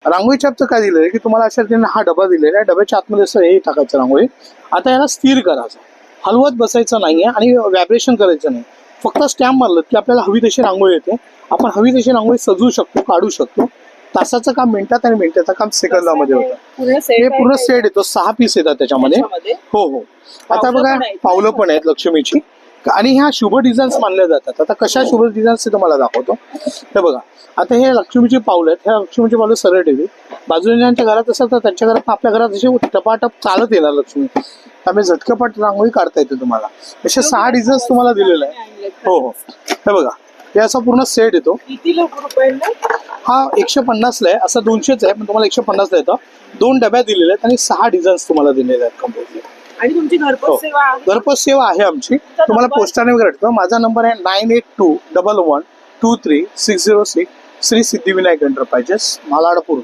रांगोळीच्या आतचं काय दिलेलं आहे की तुम्हाला अशा रीतीने हा डबा दिलेला आहे, डब्याच्या आतमध्ये असं हे टाकायचं रांगोळी. आता याला स्थिर करायचं, हलवत बसायचं नाहीये आणि व्हायब्रेशन करायचं नाही. फक्त स्टॅम्प मारलं की आपल्याला हवी तशी रांगोळी येते. आपण हवी तशी रांगोळी सजवू शकतो, काढू शकतो. तासाचं काम मिनिटात आणि मिनिटाचं काम सेकंदामध्ये होतं. हे पूर्ण सेट येतो, 6 पीस येतात त्याच्यामध्ये. हो हो. आता बघा पावलं पण आहेत लक्ष्मीची आणि ह्या शुभ डिझाईन्स मानल्या जातात. आता कशा शुभ डिझाईन्स ते तुम्हाला दाखवतो. हे बघा, आता हे लक्ष्मीची पावलं आहेत. ह्या लक्ष्मीची पावलं सरळ ठेवी. बाजूने ज्यांच्या घरात असेल तर त्यांच्या घरात आपल्या घरात असे टपाटप चालत येणार लक्ष्मी. त्यामुळे झटकपट रांगोळी काढता येते तुम्हाला. असे 6 डिझाईन्स तुम्हाला दिलेले आहे. हो हो. हे बघा, हे असा पूर्ण सेट येतो. किती रुपयाला? हा 150ला आहे, असा 200चा आहे, पण तुम्हाला 150ला येतं. 2 डब्या दिलेल्या आहेत आणि 6 डिझाईन्स तुम्हाला दिलेल्या आहेत कम्प्लिटली. आणि तुमची घरपोच सेवा आहे? घरपोच सेवा आहे आमची. तुम्हाला पोस्टाने वगैरे भेटतो. माझा नंबर आहे 9821123606, श्री सिद्धिविनायक एंटरप्राइजेस, मालाडपूर.